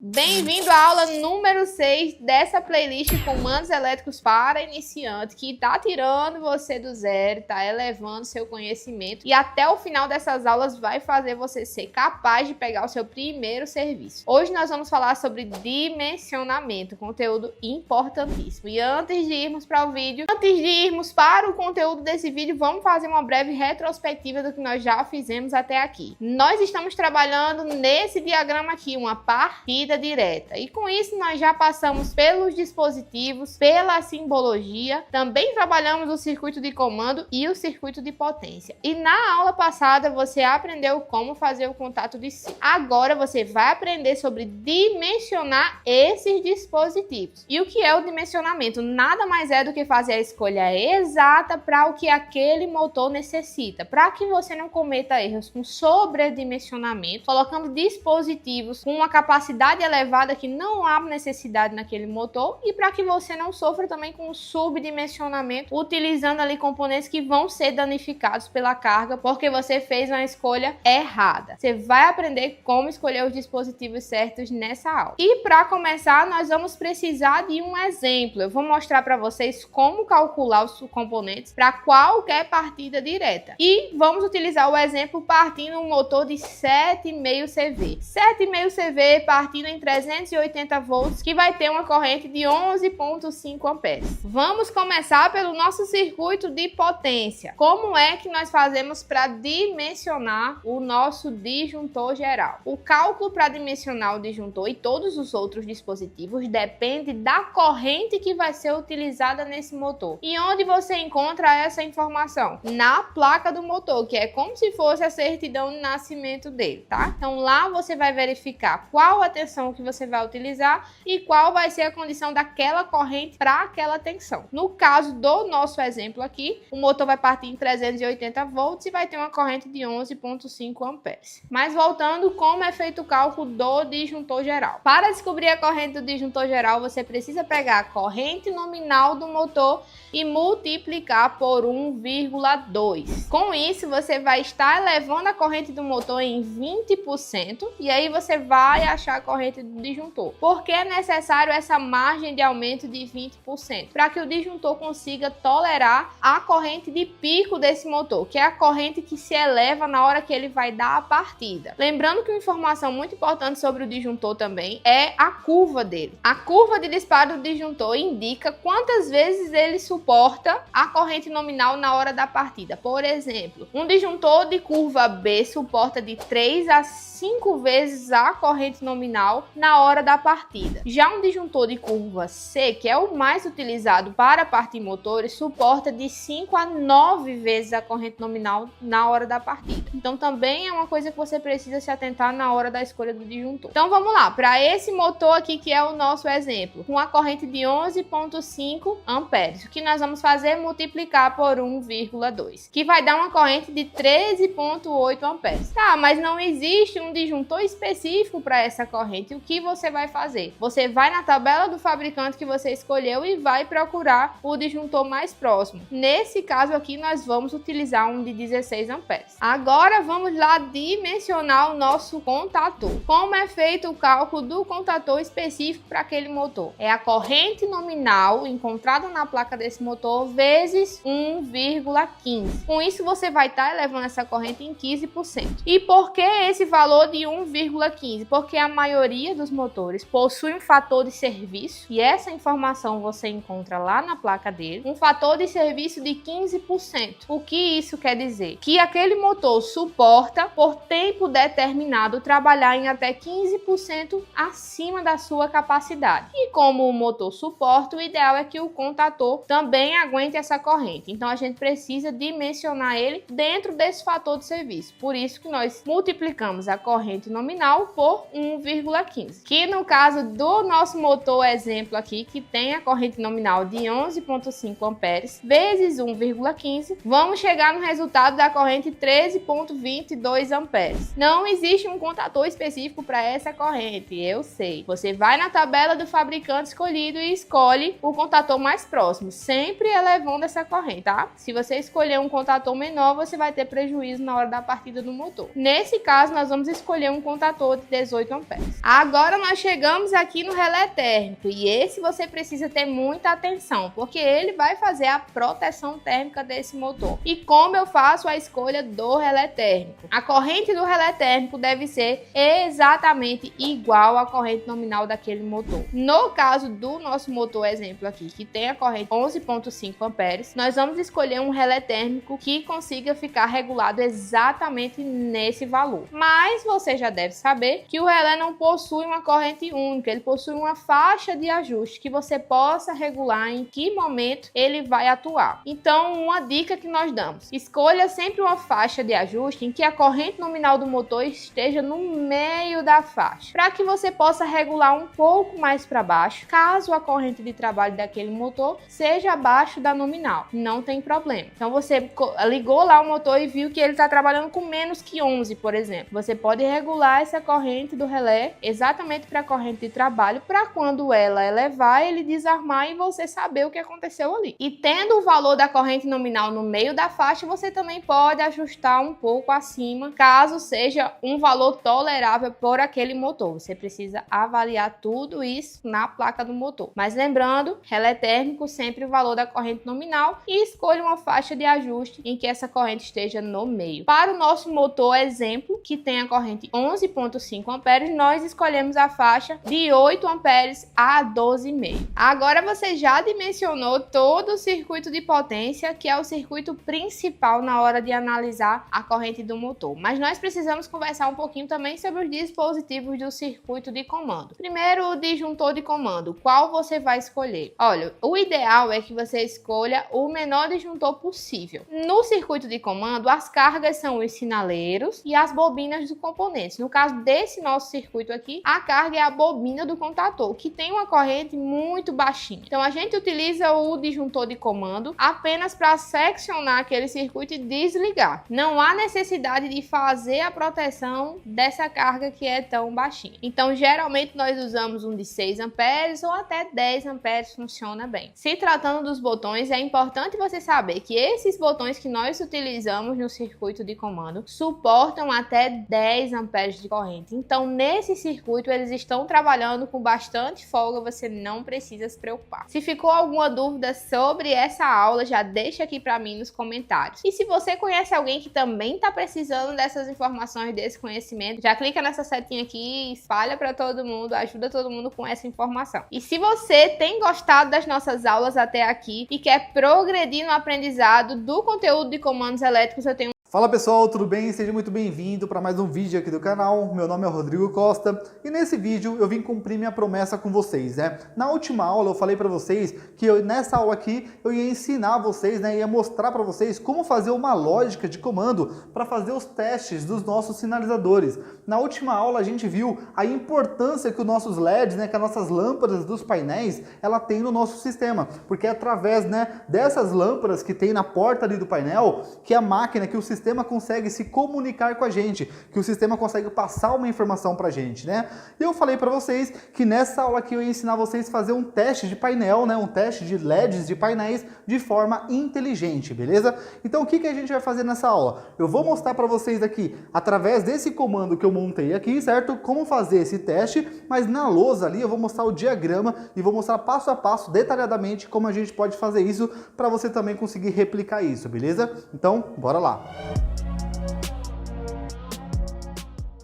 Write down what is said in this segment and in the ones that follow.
Bem-vindo à aula número 6 dessa playlist Comandos Elétricos para Iniciante, que tá tirando você do zero, tá elevando seu conhecimento e até o final dessas aulas vai fazer você ser capaz de pegar o seu primeiro serviço. Hoje nós vamos falar sobre dimensionamento, conteúdo importantíssimo. E antes de irmos para o conteúdo desse vídeo, vamos fazer uma breve retrospectiva do que nós já fizemos até aqui. Nós estamos trabalhando nesse diagrama aqui, uma partida direta. E com isso nós já passamos pelos dispositivos, pela simbologia, também trabalhamos o circuito de comando e o circuito de potência. E na aula passada você aprendeu como fazer o contato de si. Agora você vai aprender sobre dimensionar esses dispositivos. E o que é o dimensionamento? Nada mais é do que fazer a escolha exata para o que aquele motor necessita, para que você não cometa erros com sobredimensionamento, colocando dispositivos com uma capacidade elevada que não há necessidade naquele motor e para que você não sofra também com subdimensionamento, utilizando ali componentes que vão ser danificados pela carga porque você fez uma escolha errada. Você vai aprender como escolher os dispositivos certos nessa aula. E para começar, nós vamos precisar de um exemplo. Eu vou mostrar para vocês como calcular os componentes para qualquer partida direta. E vamos utilizar o exemplo partindo um motor de 7,5 CV. 7,5 CV partindo em 380 volts, que vai ter uma corrente de 11,5 amperes. Vamos começar pelo nosso circuito de potência. Como é que nós fazemos para dimensionar o nosso disjuntor geral? O cálculo para dimensionar o disjuntor e todos os outros dispositivos depende da corrente que vai ser utilizada nesse motor. E onde você encontra essa informação? Na placa do motor, que é como se fosse a certidão de nascimento dele, tá? Então lá você vai verificar qual a tensão que você vai utilizar e qual vai ser a condição daquela corrente para aquela tensão. No caso do nosso exemplo aqui, o motor vai partir em 380 volts e vai ter uma corrente de 11,5 amperes. Mas voltando, como é feito o cálculo do disjuntor geral? Para descobrir a corrente do disjuntor geral, você precisa pegar a corrente nominal do motor e multiplicar por 1,2. Com isso, você vai estar elevando a corrente do motor em 20% e aí você vai achar a corrente do disjuntor. Por que é necessário essa margem de aumento de 20%? Para que o disjuntor consiga tolerar a corrente de pico desse motor, que é a corrente que se eleva na hora que ele vai dar a partida. Lembrando que uma informação muito importante sobre o disjuntor também é a curva dele. A curva de disparo do disjuntor indica quantas vezes ele suporta a corrente nominal na hora da partida. Por exemplo, um disjuntor de curva B suporta de 3 a 5 vezes a corrente nominal na hora da partida. Já um disjuntor de curva C, que é o mais utilizado para partir motores, suporta de 5 a 9 vezes a corrente nominal na hora da partida. Então também é uma coisa que você precisa se atentar na hora da escolha do disjuntor. Então vamos lá, para esse motor aqui que é o nosso exemplo, com a corrente de 11,5 amperes, o que nós vamos fazer é multiplicar por 1,2, que vai dar uma corrente de 13,8 amperes. Tá, mas não existe um disjuntor específico para essa corrente. O que você vai fazer? Você vai na tabela do fabricante que você escolheu e vai procurar o disjuntor mais próximo. Nesse caso aqui, nós vamos utilizar um de 16 amperes. Agora vamos lá dimensionar o nosso contator. Como é feito o cálculo do contator específico para aquele motor? É a corrente nominal encontrada na placa desse motor vezes 1,15. Com isso, você vai estar elevando essa corrente em 15%. E por que esse valor de 1,15? Porque a maioria dos motores possui um fator de serviço, e essa informação você encontra lá na placa dele, um fator de serviço de 15%. O que isso quer dizer? Que aquele motor suporta, por tempo determinado, trabalhar em até 15% acima da sua capacidade. E como o motor suporta, o ideal é que o contator também aguente essa corrente. Então a gente precisa dimensionar ele dentro desse fator de serviço. Por isso que nós multiplicamos a corrente nominal por 1,15. Que no caso do nosso motor exemplo aqui, que tem a corrente nominal de 11,5 amperes vezes 1,15, vamos chegar no resultado da corrente 13,22 amperes. Não existe um contator específico para essa corrente, eu sei. Você vai na tabela do fabricante escolhido e escolhe o contator mais próximo, sempre elevando essa corrente, tá? Se você escolher um contator menor, você vai ter prejuízo na hora da partida do motor. Nesse caso, nós vamos escolher um contator de 18 amperes. Agora nós chegamos aqui no relé térmico e esse você precisa ter muita atenção, porque ele vai fazer a proteção térmica desse motor. E como eu faço a escolha do relé térmico? A corrente do relé térmico deve ser exatamente igual à corrente nominal daquele motor. No caso do nosso motor exemplo aqui, que tem a corrente 11,5 amperes, nós vamos escolher um relé térmico que consiga ficar regulado exatamente nesse valor. Mas você já deve saber que o relé não possui uma corrente única, ele possui uma faixa de ajuste que você possa regular em que momento ele vai atuar. Então, uma dica que nós damos: escolha sempre uma faixa de ajuste em que a corrente nominal do motor esteja no meio da faixa, para que você possa regular um pouco mais para baixo, caso a corrente de trabalho daquele motor seja abaixo da nominal. Não tem problema. Então, você ligou lá o motor e viu que ele está trabalhando com menos que 11, por exemplo. Você pode regular essa corrente do relé exatamente para a corrente de trabalho, para quando ela elevar, ele desarmar e você saber o que aconteceu ali. E tendo o valor da corrente nominal no meio da faixa, você também pode ajustar um pouco acima, caso seja um valor tolerável por aquele motor. Você precisa avaliar tudo isso na placa do motor. Mas lembrando, relé térmico, sempre o valor da corrente nominal e escolha uma faixa de ajuste em que essa corrente esteja no meio. Para o nosso motor exemplo, que tem a corrente 11,5 amperes, nós escolhemos a faixa de 8 amperes a 12,5. Agora você já dimensionou todo o circuito de potência, que é o circuito principal na hora de analisar a corrente do motor. Mas nós precisamos conversar um pouquinho também sobre os dispositivos do circuito de comando. Primeiro, o disjuntor de comando. Qual você vai escolher? Olha, o ideal é que você escolha o menor disjuntor possível. No circuito de comando, as cargas são os sinaleiros e as bobinas dos componentes. No caso desse nosso circuito aqui, a carga é a bobina do contator, que tem uma corrente muito baixinha. Então a gente utiliza o disjuntor de comando apenas para seccionar aquele circuito e desligar. Não há necessidade de fazer a proteção dessa carga que é tão baixinha. Então geralmente nós usamos um de 6 amperes ou até 10 amperes, funciona bem. Se tratando dos botões, é importante você saber que esses botões que nós utilizamos no circuito de comando suportam até 10 amperes de corrente. Então nesse circuito eles estão trabalhando com bastante folga, você não precisa se preocupar. Se ficou alguma dúvida sobre essa aula, já deixa aqui para mim nos comentários. E se você conhece alguém que também está precisando dessas informações, desse conhecimento, já clica nessa setinha aqui e espalha para todo mundo, ajuda todo mundo com essa informação. E se você tem gostado das nossas aulas até aqui e quer progredir no aprendizado do conteúdo de comandos elétricos, eu tenho Fala pessoal, tudo bem? Seja muito bem-vindo para mais um vídeo aqui do canal. Meu nome é Rodrigo Costa e nesse vídeo eu vim cumprir minha promessa com vocês, né? Na última aula eu falei para vocês que nessa aula aqui eu ia ensinar vocês, né? Ia mostrar para vocês como fazer uma lógica de comando para fazer os testes dos nossos sinalizadores. Na última aula a gente viu a importância que os nossos LEDs, né? Que as nossas lâmpadas dos painéis, ela tem no nosso sistema, porque é através, né? Dessas lâmpadas que tem na porta ali do painel que a máquina, que o sistema consegue se comunicar com a gente, que o sistema consegue passar uma informação pra gente, né? E eu falei para vocês que nessa aula aqui eu ia ensinar vocês a fazer um teste de painel, né? Um teste de LEDs de painéis de forma inteligente, beleza? Então o que a gente vai fazer nessa aula? Eu vou mostrar para vocês aqui, através desse comando que eu montei aqui, certo? Como fazer esse teste, mas na lousa ali eu vou mostrar o diagrama e vou mostrar passo a passo, detalhadamente, como a gente pode fazer isso para você também conseguir replicar isso, beleza? Então, bora lá!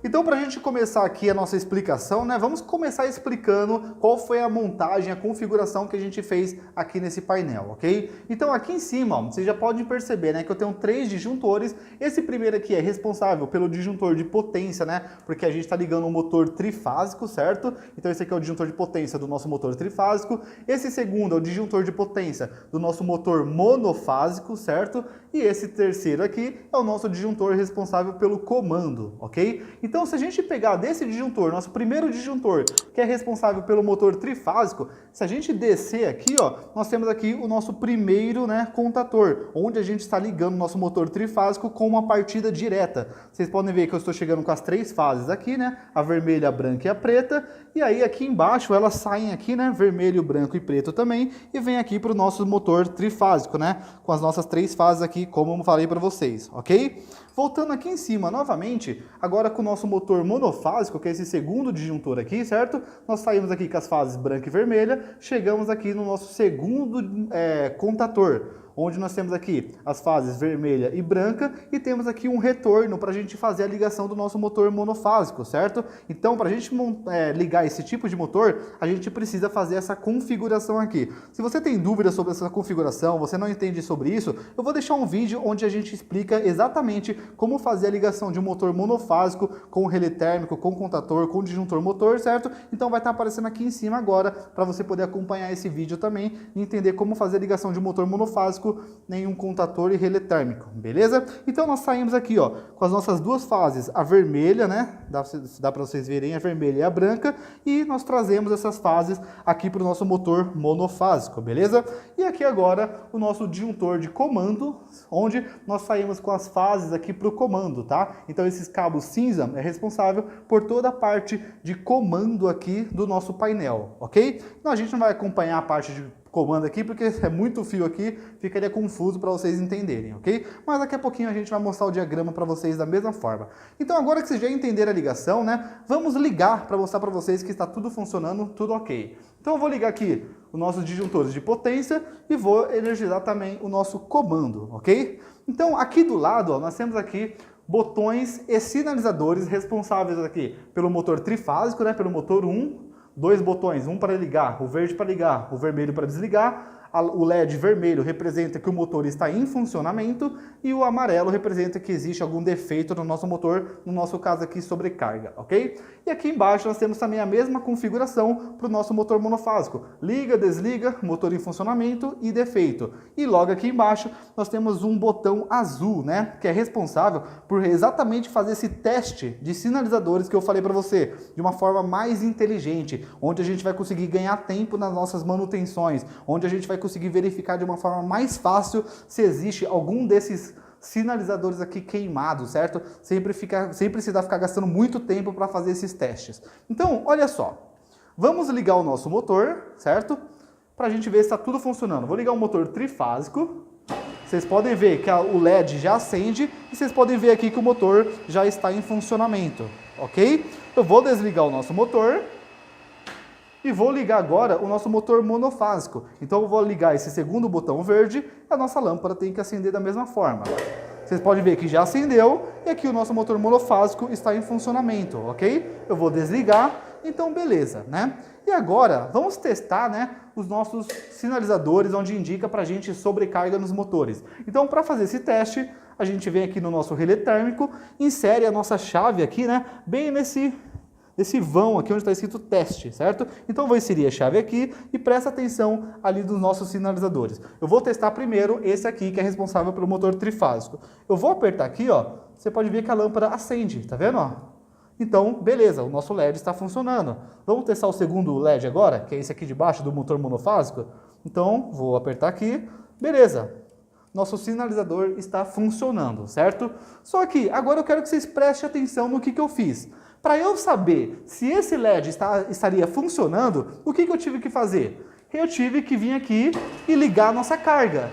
Então, para a gente começar aqui a nossa explicação, né, vamos começar explicando qual foi a montagem, a configuração que a gente fez aqui nesse painel, ok? Então, aqui em cima, ó, vocês já podem perceber, né, que eu tenho 3 disjuntores. Esse primeiro aqui é responsável pelo disjuntor de potência, né, porque a gente está ligando um motor trifásico, certo? Então, esse aqui é o disjuntor de potência do nosso motor trifásico. Esse segundo é o disjuntor de potência do nosso motor monofásico, certo? E esse terceiro aqui é o nosso disjuntor responsável pelo comando, ok? Então, se a gente pegar desse disjuntor, nosso primeiro disjuntor, que é responsável pelo motor trifásico, se a gente descer aqui, ó, nós temos aqui o nosso primeiro, né, contator, onde a gente está ligando o nosso motor trifásico com uma partida direta. Vocês podem ver que eu estou chegando com as 3 fases aqui, né, a vermelha, a branca e a preta, e aí aqui embaixo elas saem aqui, né, vermelho, branco e preto também, e vem aqui para o nosso motor trifásico, né, com as nossas 3 fases aqui, como eu falei para vocês, ok? Voltando aqui em cima novamente, agora com o nosso motor monofásico, que é esse segundo disjuntor aqui, certo? Nós saímos aqui com as fases branca e vermelha, chegamos aqui no nosso segundo contator, onde nós temos aqui as fases vermelha e branca e temos aqui um retorno para a gente fazer a ligação do nosso motor monofásico, certo? Então, para a gente ligar esse tipo de motor, a gente precisa fazer essa configuração aqui. Se você tem dúvidas sobre essa configuração, você não entende sobre isso, eu vou deixar um vídeo onde a gente explica exatamente como fazer a ligação de um motor monofásico com relé térmico, com contator, com disjuntor motor, certo? Então vai estar aparecendo aqui em cima agora para você poder acompanhar esse vídeo também e entender como fazer a ligação de um motor monofásico em um contator e relé térmico, beleza? Então nós saímos aqui, ó, com as nossas duas fases, a vermelha, né? Dá para vocês verem a vermelha e a branca, e nós trazemos essas fases aqui para o nosso motor monofásico, beleza? E aqui agora o nosso disjuntor de comando, onde nós saímos com as fases aqui para o comando, tá? Então esses cabos cinza é responsável por toda a parte de comando aqui do nosso painel, ok? Então a gente não vai acompanhar a parte de comando aqui, porque é muito fio aqui, ficaria confuso para vocês entenderem, ok? Mas daqui a pouquinho a gente vai mostrar o diagrama para vocês da mesma forma. Então agora que vocês já entenderam a ligação, né, vamos ligar para mostrar para vocês que está tudo funcionando, tudo ok. Então eu vou ligar aqui os nossos disjuntores de potência e vou energizar também o nosso comando, ok? Então aqui do lado, ó, nós temos aqui botões e sinalizadores responsáveis aqui pelo motor trifásico, né, pelo motor 1, dois botões, um para ligar, o verde para ligar, o vermelho para desligar. O LED vermelho representa que o motor está em funcionamento e o amarelo representa que existe algum defeito no nosso motor, no nosso caso aqui sobrecarga, ok? E aqui embaixo nós temos também a mesma configuração para o nosso motor monofásico. Liga, desliga, motor em funcionamento e defeito. E logo aqui embaixo nós temos um botão azul, né? Que é responsável por exatamente fazer esse teste de sinalizadores que eu falei para você, de uma forma mais inteligente, onde a gente vai conseguir ganhar tempo nas nossas manutenções, onde a gente vai conseguir verificar de uma forma mais fácil se existe algum desses sinalizadores aqui queimados, certo? Sem precisar ficar gastando muito tempo para fazer esses testes. Então, olha só, vamos ligar o nosso motor, certo? Para a gente ver se está tudo funcionando. Vou ligar o motor trifásico. Vocês podem ver que o LED já acende e vocês podem ver aqui que o motor já está em funcionamento, ok? Eu vou desligar o nosso motor e vou ligar agora o nosso motor monofásico. Então eu vou ligar esse segundo botão verde, a nossa lâmpada tem que acender da mesma forma. Vocês podem ver que já acendeu e aqui o nosso motor monofásico está em funcionamento, ok? Eu vou desligar, então beleza, né? E agora vamos testar, né, os nossos sinalizadores onde indica pra gente sobrecarga nos motores. Então para fazer esse teste, a gente vem aqui no nosso relé térmico, insere a nossa chave aqui, né, bem nesse vão aqui onde está escrito teste, certo? Então eu vou inserir a chave aqui e presta atenção ali dos nossos sinalizadores. Eu vou testar primeiro esse aqui que é responsável pelo motor trifásico. Eu vou apertar aqui, ó, você pode ver que a lâmpada acende, tá vendo, ó? Então, beleza, o nosso LED está funcionando. Vamos testar o segundo LED agora, que é esse aqui de baixo do motor monofásico? Então, vou apertar aqui, beleza. Nosso sinalizador está funcionando, certo? Só que agora eu quero que vocês prestem atenção no que eu fiz. Para eu saber se esse LED estaria funcionando, o que eu tive que fazer? Eu tive que vir aqui e ligar a nossa carga.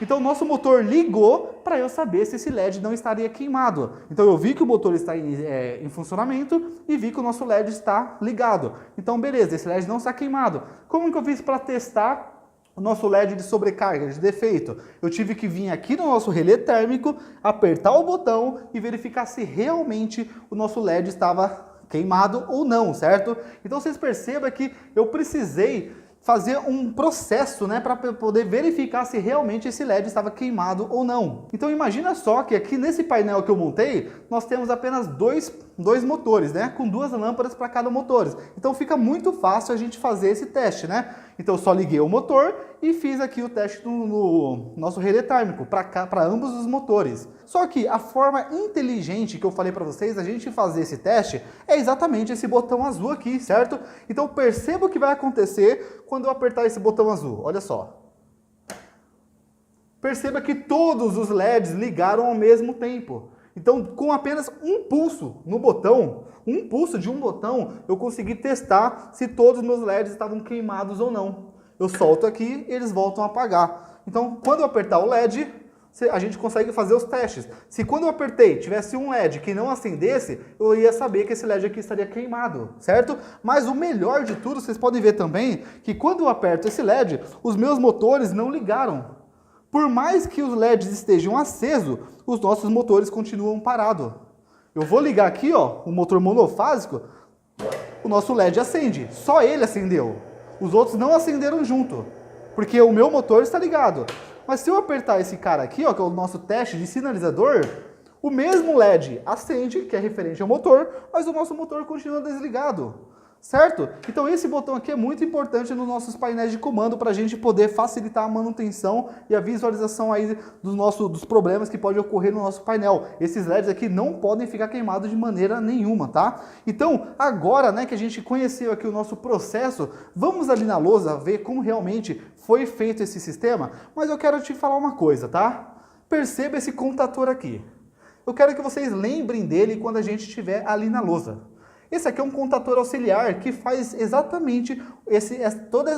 Então o nosso motor ligou para eu saber se esse LED não estaria queimado. Então eu vi que o motor está em funcionamento e vi que o nosso LED está ligado. Então beleza, esse LED não está queimado. Como que eu fiz para testar o nosso LED de sobrecarga, de defeito? Eu tive que vir aqui no nosso relé térmico, apertar o botão e verificar se realmente o nosso LED estava queimado ou não, certo? Então vocês percebam que eu precisei fazer um processo, né, para poder verificar se realmente esse LED estava queimado ou não. Então imagina só que aqui nesse painel que eu montei, nós temos apenas dois motores, né, com duas lâmpadas para cada motor. Então fica muito fácil a gente fazer esse teste, né? Então eu só liguei o motor e fiz aqui o teste no nosso relé térmico para ambos os motores. Só que a forma inteligente que eu falei para vocês, a gente fazer esse teste, é exatamente esse botão azul aqui, certo? Então perceba o que vai acontecer quando eu apertar esse botão azul. Olha só. Perceba que todos os LEDs ligaram ao mesmo tempo. Então, com apenas um pulso no botão, um pulso de um botão, eu consegui testar se todos os meus LEDs estavam queimados ou não. Eu solto aqui e eles voltam a apagar. Então, quando eu apertar o LED, a gente consegue fazer os testes. Se quando eu apertei tivesse um LED que não acendesse, eu ia saber que esse LED aqui estaria queimado, certo? Mas o melhor de tudo, vocês podem ver também, que quando eu aperto esse LED, os meus motores não ligaram. Por mais que os LEDs estejam acesos, os nossos motores continuam parados. Eu vou ligar aqui, ó, o motor monofásico, o nosso LED acende. Só ele acendeu. Os outros não acenderam junto, porque o meu motor está ligado. Mas se eu apertar esse cara aqui, ó, que é o nosso teste de sinalizador, o mesmo LED acende, que é referente ao motor, mas o nosso motor continua desligado. Certo? Então esse botão aqui é muito importante nos nossos painéis de comando para a gente poder facilitar a manutenção e a visualização aí dos problemas que podem ocorrer no nosso painel. Esses LEDs aqui não podem ficar queimados de maneira nenhuma, tá? Então agora, né, que a gente conheceu aqui o nosso processo, vamos ali na lousa ver como realmente foi feito esse sistema, mas eu quero te falar uma coisa, tá? Perceba esse contator aqui. Eu quero que vocês lembrem dele quando a gente estiver ali na lousa. Esse aqui é um contator auxiliar que faz exatamente toda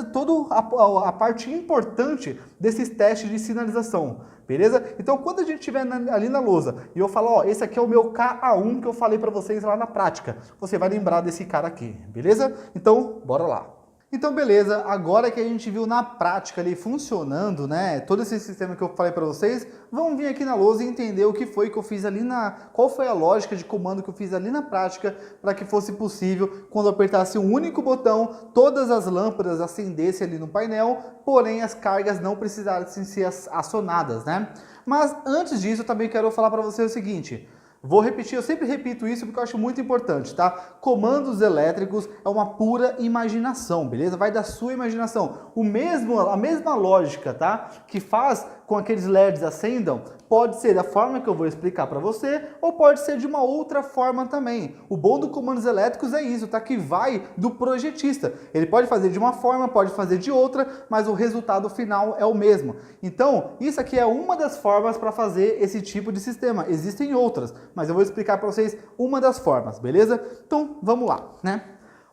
a parte importante desses testes de sinalização, beleza? Então, quando a gente estiver ali na lousa e eu falar, ó, esse aqui é o meu KA1 que eu falei para vocês lá na prática, você vai lembrar desse cara aqui, beleza? Então, bora lá. Então, beleza, agora que a gente viu na prática ali funcionando, né, todo esse sistema que eu falei para vocês, vamos vir aqui na lousa e entender o que foi que eu fiz ali qual foi a lógica de comando que eu fiz ali na prática para que fosse possível, quando eu apertasse um único botão, todas as lâmpadas acendessem ali no painel, porém as cargas não precisassem ser acionadas, né? Mas antes disso, eu também quero falar para você o seguinte. Vou repetir, eu sempre repito isso porque eu acho muito importante, tá? Comandos elétricos é uma pura imaginação, beleza? Vai da sua imaginação. A mesma lógica, tá? Que faz com que aqueles LEDs acendam, pode ser da forma que eu vou explicar para você, ou pode ser de uma outra forma também. O bom do comandos elétricos é isso, tá? Que vai do projetista. Ele pode fazer de uma forma, pode fazer de outra, mas o resultado final é o mesmo. Então, isso aqui é uma das formas para fazer esse tipo de sistema. Existem outras, mas eu vou explicar para vocês uma das formas, beleza? Então, vamos lá, né?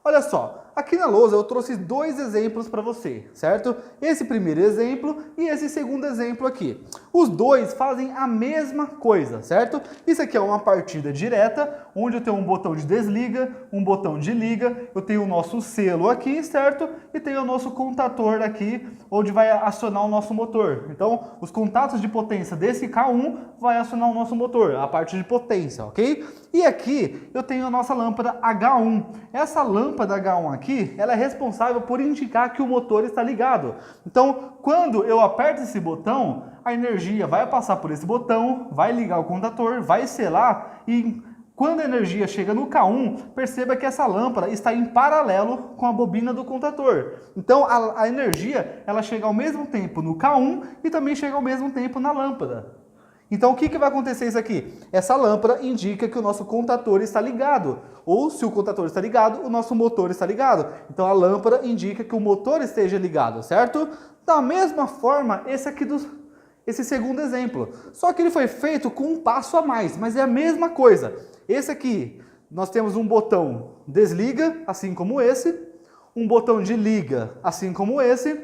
Olha só, aqui na lousa eu trouxe dois exemplos para você, certo? Esse primeiro exemplo e esse segundo exemplo aqui. Os dois fazem a mesma coisa, certo? Isso aqui é uma partida direta, onde eu tenho um botão de desliga, um botão de liga, eu tenho o nosso selo aqui, certo? E tenho o nosso contator aqui, onde vai acionar o nosso motor. Então, os contatos de potência desse K1 vai acionar o nosso motor, a parte de potência, ok? E aqui eu tenho a nossa lâmpada H1. Essa lâmpada H1 aqui, ela é responsável por indicar que o motor está ligado. Então, quando eu aperto esse botão, a energia vai passar por esse botão, vai ligar o contator, vai selar e quando a energia chega no K1, perceba que essa lâmpada está em paralelo com a bobina do contator. Então, a energia ela chega ao mesmo tempo no K1 e também chega ao mesmo tempo na lâmpada. Então, o que vai acontecer isso aqui? Essa lâmpada indica que o nosso contator está ligado. Ou, se o contator está ligado, o nosso motor está ligado. Então, a lâmpada indica que o motor esteja ligado, certo? Da mesma forma, esse segundo exemplo. Só que ele foi feito com um passo a mais, mas é a mesma coisa. Esse aqui, nós temos um botão desliga, assim como esse. Um botão de liga, assim como esse.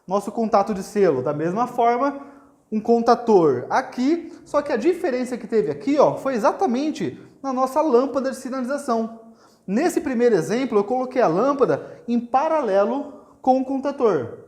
Nosso contato de selo, da mesma forma. Um contator aqui, só que a diferença que teve aqui, ó, foi exatamente na nossa lâmpada de sinalização. Nesse primeiro exemplo, eu coloquei a lâmpada em paralelo com o contator.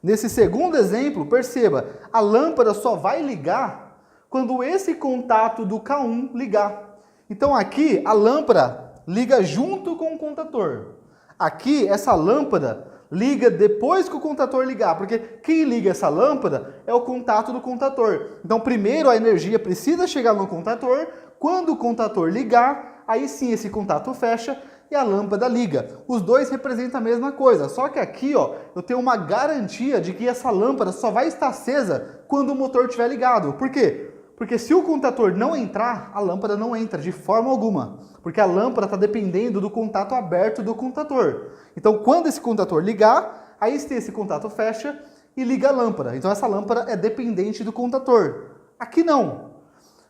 Nesse segundo exemplo, perceba, a lâmpada só vai ligar quando esse contato do K1 ligar. Então aqui, a lâmpada liga junto com o contator. Aqui, essa lâmpada liga depois que o contator ligar, porque quem liga essa lâmpada é o contato do contator. Então, primeiro a energia precisa chegar no contator, quando o contator ligar, aí sim esse contato fecha e a lâmpada liga. Os dois representam a mesma coisa, só que aqui, ó, eu tenho uma garantia de que essa lâmpada só vai estar acesa quando o motor estiver ligado. Por quê? Porque se o contator não entrar, a lâmpada não entra de forma alguma. Porque a lâmpada está dependendo do contato aberto do contator. Então, quando esse contator ligar, aí esse contato fecha e liga a lâmpada. Então, essa lâmpada é dependente do contator. Aqui não.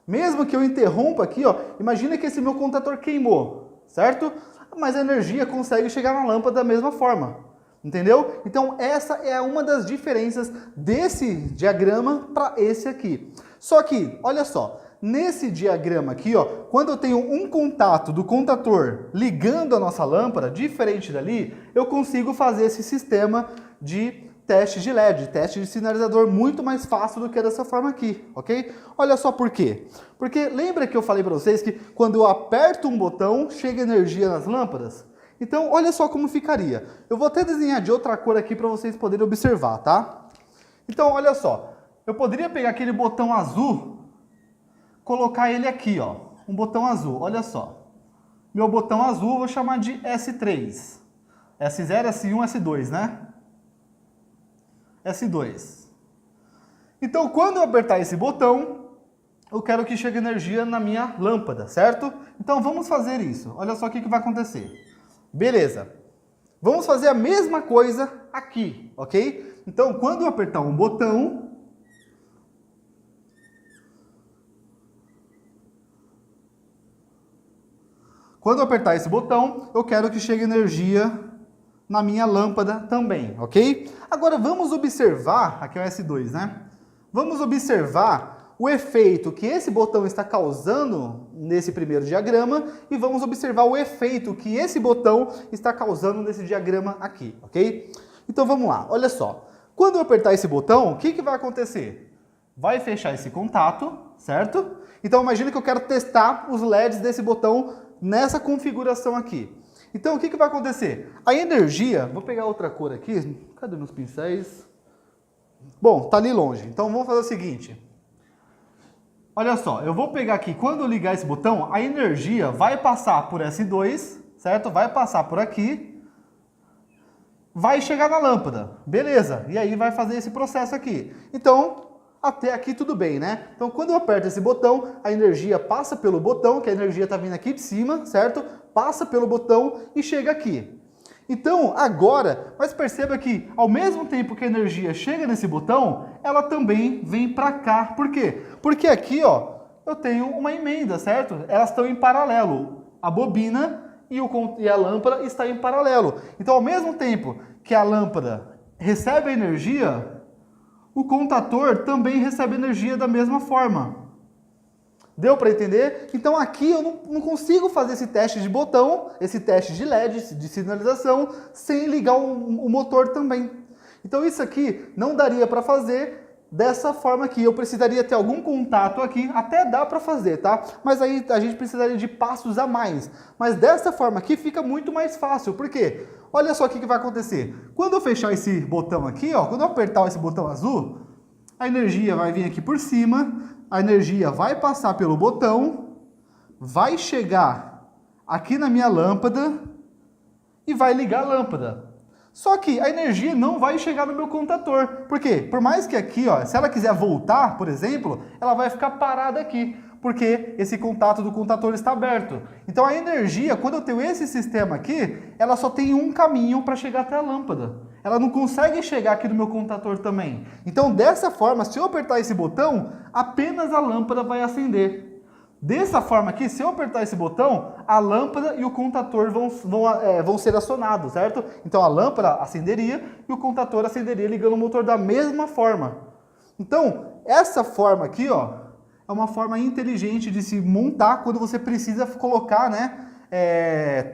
Mesmo que eu interrompa aqui, ó, imagina que esse meu contator queimou, certo? Mas a energia consegue chegar na lâmpada da mesma forma. Entendeu? Então essa é uma das diferenças desse diagrama para esse aqui. Só que, olha só, nesse diagrama aqui, ó, quando eu tenho um contato do contator ligando a nossa lâmpada, diferente dali, eu consigo fazer esse sistema de teste de LED, teste de sinalizador muito mais fácil do que dessa forma aqui, ok? Olha só por quê. Porque lembra que eu falei para vocês que quando eu aperto um botão, chega energia nas lâmpadas? Então, olha só como ficaria. Eu vou até desenhar de outra cor aqui para vocês poderem observar, tá? Então, olha só. Eu poderia pegar aquele botão azul, colocar ele aqui, ó. Um botão azul, olha só. Meu botão azul eu vou chamar de S3. S0, S1, S2, né? S2. Então, quando eu apertar esse botão, eu quero que chegue energia na minha lâmpada, certo? Então, vamos fazer isso. Olha só o que vai acontecer. Beleza. Vamos fazer a mesma coisa aqui, ok? Então, quando eu apertar um botão, quando eu apertar esse botão, eu quero que chegue energia na minha lâmpada também, ok? Agora vamos observar, aqui é o S2, né? Vamos observar o efeito que esse botão está causando nesse primeiro diagrama e vamos observar o efeito que esse botão está causando nesse diagrama aqui, ok? Então vamos lá, olha só. Quando eu apertar esse botão, o que vai acontecer? Vai fechar esse contato, certo? Então imagina que eu quero testar os LEDs desse botão nessa configuração aqui. Então o que vai acontecer? A energia, vou pegar outra cor aqui, cadê meus pincéis? Bom, tá ali longe, então vamos fazer o seguinte. Olha só, eu vou pegar aqui, quando eu ligar esse botão, a energia vai passar por S2, certo? Vai passar por aqui, vai chegar na lâmpada, beleza? E aí vai fazer esse processo aqui. Então, até aqui tudo bem, né? Então, quando eu aperto esse botão, a energia passa pelo botão, que a energia está vindo aqui de cima, certo? Passa pelo botão e chega aqui. Então, agora, mas perceba que ao mesmo tempo que a energia chega nesse botão, ela também vem para cá. Por quê? Porque aqui, ó, eu tenho uma emenda, certo? Elas estão em paralelo. A bobina e a lâmpada estão em paralelo. Então, ao mesmo tempo que a lâmpada recebe a energia, o contator também recebe energia da mesma forma. Deu para entender? Então aqui eu não consigo fazer esse teste de botão, esse teste de LED, de sinalização, sem ligar o motor também. Então isso aqui não daria para fazer dessa forma aqui. Eu precisaria ter algum contato aqui, até dá para fazer, tá? Mas aí a gente precisaria de passos a mais. Mas dessa forma aqui fica muito mais fácil. Por quê? Olha só o que vai acontecer. Quando eu fechar esse botão aqui, ó, quando eu apertar esse botão azul, a energia vai vir aqui por cima, a energia vai passar pelo botão, vai chegar aqui na minha lâmpada e vai ligar a lâmpada. Só que a energia não vai chegar no meu contator. Por quê? Por mais que aqui, ó, se ela quiser voltar, por exemplo, ela vai ficar parada aqui, porque esse contato do contator está aberto. Então a energia, quando eu tenho esse sistema aqui, ela só tem um caminho para chegar até a lâmpada. Ela não consegue chegar aqui no meu contator também. Então dessa forma, se eu apertar esse botão, apenas a lâmpada vai acender. Dessa forma aqui, se eu apertar esse botão, a lâmpada e o contator vão ser acionados, certo? Então a lâmpada acenderia e o contator acenderia ligando o motor da mesma forma. Então, essa forma aqui, ó, é uma forma inteligente de se montar quando você precisa colocar, né,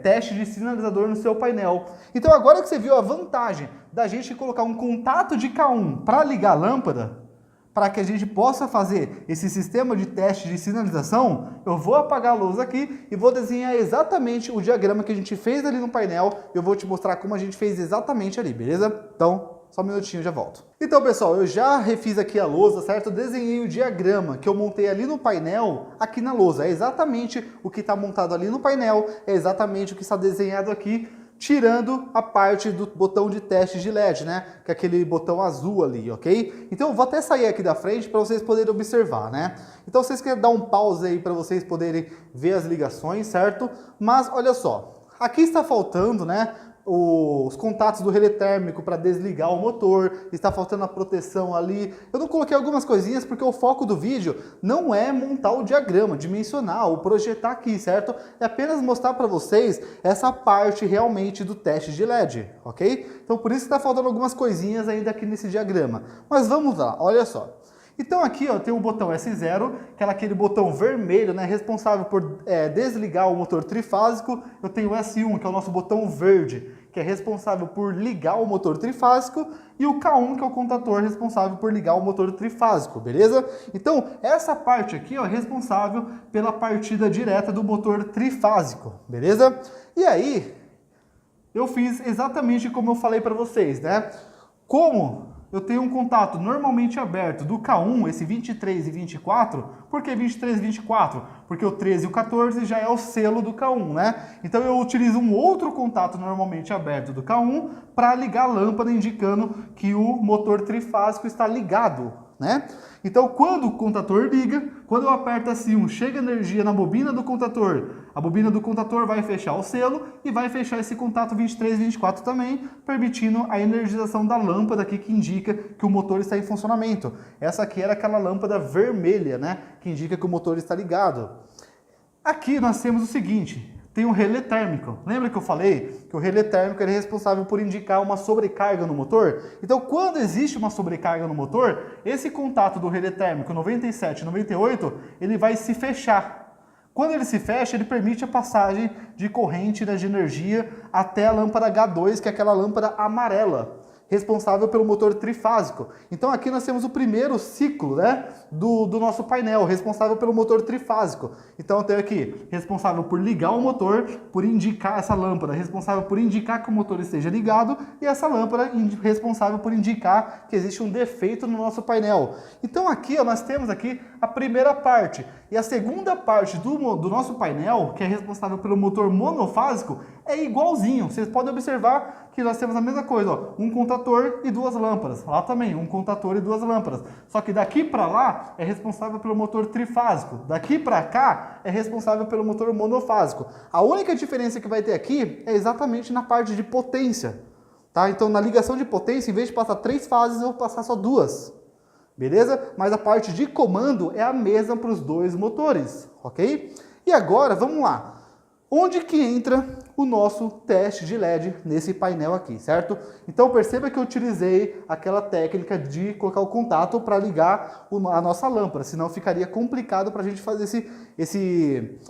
teste de sinalizador no seu painel. Então agora que você viu a vantagem da gente colocar um contato de K1 para ligar a lâmpada, para que a gente possa fazer esse sistema de teste de sinalização, eu vou apagar a luz aqui e vou desenhar exatamente o diagrama que a gente fez ali no painel. Eu vou te mostrar como a gente fez exatamente ali, beleza? Então, só um minutinho, já volto. Então, pessoal, eu já refiz aqui a lousa, certo? Eu desenhei o diagrama que eu montei ali no painel, aqui na lousa. É exatamente o que está montado ali no painel, é exatamente o que está desenhado aqui, tirando a parte do botão de teste de LED, né? Que é aquele botão azul ali, ok? Então eu vou até sair aqui da frente para vocês poderem observar, né? Então vocês querem dar um pause aí para vocês poderem ver as ligações, certo? Mas olha só, aqui está faltando, né? os contatos do relé térmico para desligar o motor, está faltando a proteção ali. Eu não coloquei algumas coisinhas porque o foco do vídeo não é montar o diagrama, dimensionar ou projetar aqui, certo? É apenas mostrar para vocês essa parte realmente do teste de LED, ok? Então por isso está faltando algumas coisinhas ainda aqui nesse diagrama. Mas vamos lá, olha só. Então aqui ó, tem o botão S0, que é aquele botão vermelho, né, responsável por desligar o motor trifásico. Eu tenho o S1, que é o nosso botão verde, que é responsável por ligar o motor trifásico, e o K1, que é o contator responsável por ligar o motor trifásico, beleza? Então essa parte aqui ó, é responsável pela partida direta do motor trifásico, beleza? E aí, eu fiz exatamente como eu falei para vocês, né? Como eu tenho um contato normalmente aberto do K1, esse 23 e 24. Por que 23 e 24? Porque o 13 e o 14 já é o selo do K1, né? Então eu utilizo um outro contato normalmente aberto do K1 para ligar a lâmpada indicando que o motor trifásico está ligado, né? Então quando o contator liga, quando eu aperto S1, chega energia na bobina do contator, a bobina do contator vai fechar o selo e vai fechar esse contato 23 e 24 também, permitindo a energização da lâmpada aqui que indica que o motor está em funcionamento. Essa aqui era aquela lâmpada vermelha, né, que indica que o motor está ligado. Aqui nós temos o seguinte, tem um relé térmico. Lembra que eu falei que o relé térmico é responsável por indicar uma sobrecarga no motor? Então, quando existe uma sobrecarga no motor, esse contato do relé térmico 97 e 98, ele vai se fechar. Quando ele se fecha, ele permite a passagem de corrente, né, de energia até a lâmpada H2, que é aquela lâmpada amarela, responsável pelo motor trifásico. Então aqui nós temos o primeiro ciclo, né, do nosso painel, responsável pelo motor trifásico. Então eu tenho aqui, responsável por ligar o motor, por indicar essa lâmpada, responsável por indicar que o motor esteja ligado, e essa lâmpada responsável por indicar que existe um defeito no nosso painel. Então aqui ó, nós temos aqui a primeira parte. E a segunda parte do nosso painel, que é responsável pelo motor monofásico, é igualzinho. Vocês podem observar que nós temos a mesma coisa, ó, um contator e duas lâmpadas. Lá também, um contator e duas lâmpadas. Só que daqui para lá é responsável pelo motor trifásico. Daqui para cá é responsável pelo motor monofásico. A única diferença que vai ter aqui é exatamente na parte de potência. Tá? Então na ligação de potência, em vez de passar 3 fases, eu vou passar só 2. Beleza? Mas a parte de comando é a mesma para os dois motores, ok? E agora, vamos lá. Onde que entra o nosso teste de LED nesse painel aqui, certo? Então perceba que eu utilizei aquela técnica de colocar o contato para ligar a nossa lâmpada, senão ficaria complicado para a gente fazer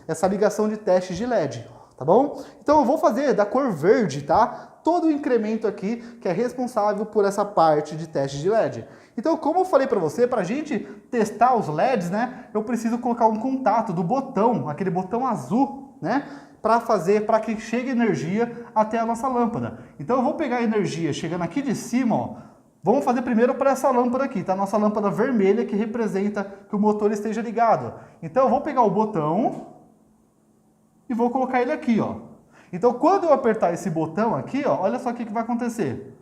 essa ligação de teste de LED, tá bom? Então eu vou fazer da cor verde, tá? Todo o incremento aqui que é responsável por essa parte de teste de LED. Então, como eu falei para você, para a gente testar os LEDs, né, eu preciso colocar um contato do botão, aquele botão azul, né, para que chegue energia até a nossa lâmpada. Então eu vou pegar a energia chegando aqui de cima, ó. Vamos fazer primeiro para essa lâmpada aqui, tá? Nossa lâmpada vermelha que representa que o motor esteja ligado. Então eu vou pegar o botão e vou colocar ele aqui, ó. Então quando eu apertar esse botão aqui, ó, olha só o que vai acontecer.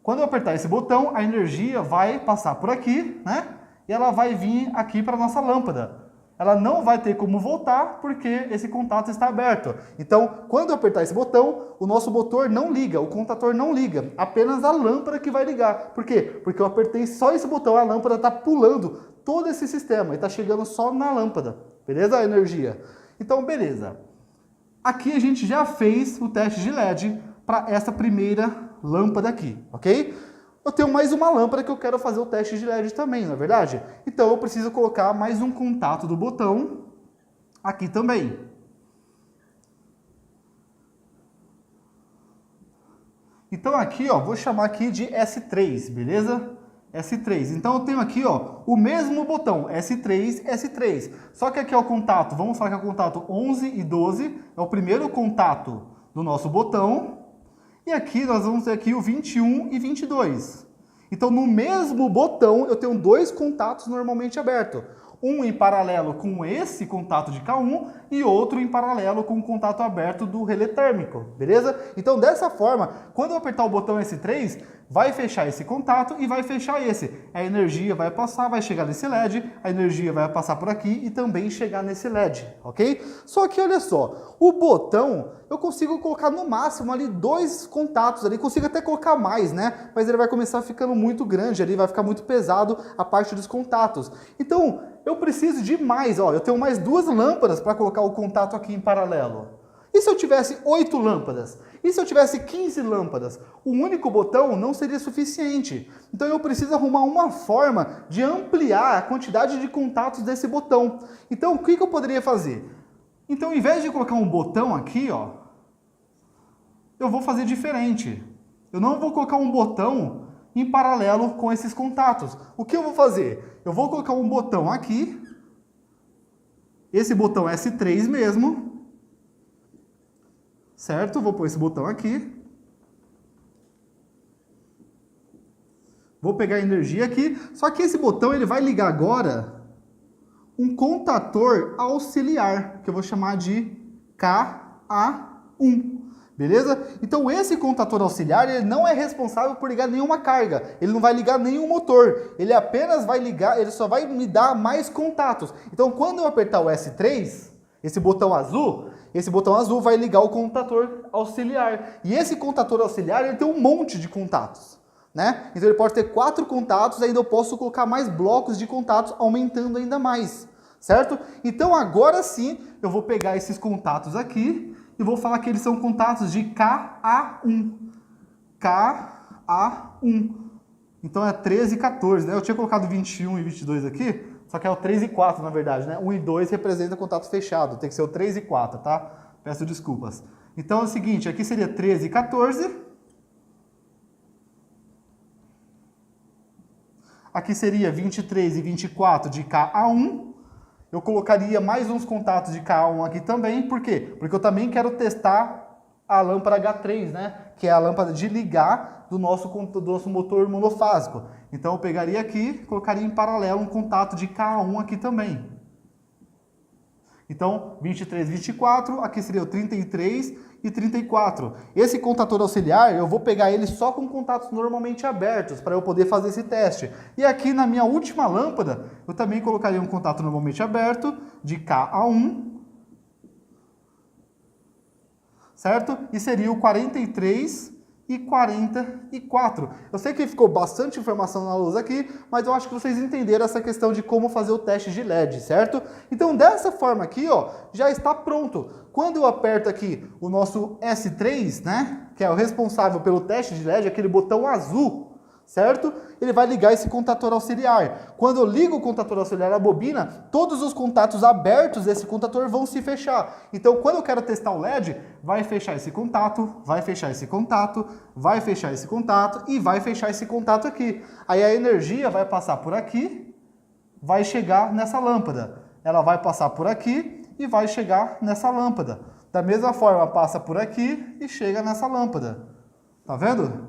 Quando eu apertar esse botão, a energia vai passar por aqui, né? E ela vai vir aqui para a nossa lâmpada. Ela não vai ter como voltar porque esse contato está aberto. Então, quando eu apertar esse botão, o nosso motor não liga, o contator não liga, apenas a lâmpada que vai ligar. Por quê? Porque eu apertei só esse botão, a lâmpada está pulando todo esse sistema e está chegando só na lâmpada, beleza? A energia. Então, beleza. Aqui a gente já fez o teste de LED para essa primeira lâmpada aqui, ok? Eu tenho mais uma lâmpada que eu quero fazer o teste de LED também, não é verdade? Então eu preciso colocar mais um contato do botão aqui também. Então aqui, ó, vou chamar aqui de S3, beleza? S3. Então eu tenho aqui, ó, o mesmo botão, S3, S3. Só que aqui é o contato, vamos falar que é o contato 11 e 12, é o primeiro contato do nosso botão. E aqui nós vamos ter aqui o 21 e 22. Então no mesmo botão eu tenho dois contatos normalmente abertos. Um em paralelo com esse contato de K1 e outro em paralelo com o contato aberto do relé térmico, beleza? Então dessa forma, quando eu apertar o botão S3, vai fechar esse contato e vai fechar esse. A energia vai passar, vai chegar nesse LED, a energia vai passar por aqui e também chegar nesse LED, ok? Só que olha só, O botão, eu consigo colocar no máximo ali 2 contatos ali, consigo até colocar mais, né? Mas ele vai começar ficando muito grande ali, vai ficar muito pesado a parte dos contatos. Então, eu preciso de mais, ó, eu tenho mais 2 lâmpadas para colocar o contato aqui em paralelo. E se eu tivesse 8 lâmpadas? E se eu tivesse 15 lâmpadas? O único botão não seria suficiente. Então eu preciso arrumar uma forma de ampliar a quantidade de contatos desse botão. Então o que eu poderia fazer? Então ao invés de colocar um botão aqui, ó, eu vou fazer diferente. Eu não vou colocar um botão em paralelo com esses contatos. O que eu vou fazer? Eu vou colocar um botão aqui. Esse botão S3 mesmo. Certo? Vou pôr esse botão aqui. Vou pegar a energia aqui. Só que esse botão ele vai ligar agora um contator auxiliar, que eu vou chamar de KA1. Beleza? Então esse contator auxiliar ele não é responsável por ligar nenhuma carga. Ele não vai ligar nenhum motor. Ele apenas vai ligar, ele só vai me dar mais contatos. Então quando eu apertar o S3, esse botão azul vai ligar o contator auxiliar. E esse contator auxiliar ele tem um monte de contatos, né? Então ele pode ter 4 contatos, ainda eu posso colocar mais blocos de contatos, aumentando ainda mais, certo? Então agora sim eu vou pegar esses contatos aqui e vou falar que eles são contatos de KA1. KA1. Então é 13 e 14, né? Eu tinha colocado 21 e 22 aqui, só que é o 3 e 4, na verdade, né? 1 e 2 representa contato fechado, tem que ser o 3 e 4, tá? Peço desculpas. Então é o seguinte, aqui seria 13 e 14. Aqui seria 23 e 24 de KA1. Eu colocaria mais uns contatos de KA1 aqui também, por quê? Porque eu também quero testar a lâmpada H3, né? Que é a lâmpada de ligar do nosso motor monofásico. Então eu pegaria aqui, colocaria em paralelo um contato de KA1 aqui também. Então 23, 24, aqui seria o 33 e 34. Esse contator auxiliar, eu vou pegar ele só com contatos normalmente abertos, para eu poder fazer esse teste. E aqui na minha última lâmpada, eu também colocaria um contato normalmente aberto de KA1. Certo? E seria o 43 e 44. Eu sei que ficou bastante informação na luz aqui, mas eu acho que vocês entenderam essa questão de como fazer o teste de LED, certo? Então, dessa forma aqui, ó, já está pronto. Quando eu aperto aqui o nosso S3, né, que é o responsável pelo teste de LED, aquele botão azul, certo? Ele vai ligar esse contator auxiliar. Quando eu ligo o contator auxiliar à bobina, todos os contatos abertos desse contator vão se fechar. Então, quando eu quero testar o LED, vai fechar esse contato, vai fechar esse contato, vai fechar esse contato e vai fechar esse contato aqui. Aí a energia vai passar por aqui, vai chegar nessa lâmpada. Ela vai passar por aqui e vai chegar nessa lâmpada. Da mesma forma, passa por aqui e chega nessa lâmpada. Tá vendo?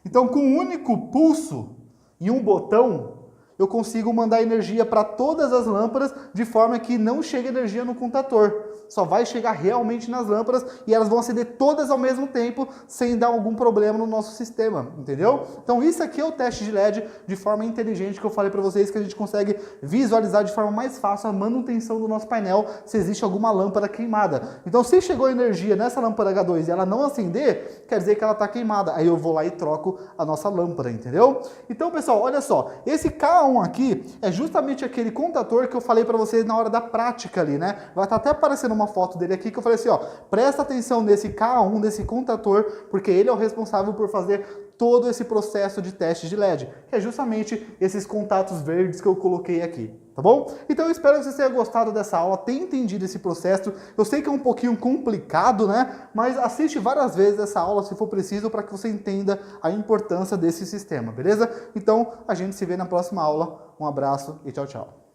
Então, com um único pulso e um botão, eu consigo mandar energia para todas as lâmpadas de forma que não chegue energia no contator. Só vai chegar realmente nas lâmpadas e elas vão acender todas ao mesmo tempo sem dar algum problema no nosso sistema, entendeu? Então isso aqui é o teste de LED de forma inteligente que eu falei para vocês, que a gente consegue visualizar de forma mais fácil a manutenção do nosso painel se existe alguma lâmpada queimada. Então se chegou energia nessa lâmpada H2 e ela não acender, quer dizer que ela está queimada. Aí eu vou lá e troco a nossa lâmpada, entendeu? Então pessoal, olha só, esse K1 aqui é justamente aquele contator que eu falei para vocês na hora da prática ali, né? Vai estar até aparecendo uma foto dele aqui que eu falei assim, ó, presta atenção nesse K1, nesse contator, porque ele é o responsável por fazer todo esse processo de teste de LED, que é justamente esses contatos verdes que eu coloquei aqui, tá bom? Então eu espero que você tenha gostado dessa aula, tenha entendido esse processo. Eu sei que é um pouquinho complicado, né? Mas assiste várias vezes essa aula se for preciso para que você entenda a importância desse sistema, beleza? Então a gente se vê na próxima aula. Um abraço e tchau, tchau.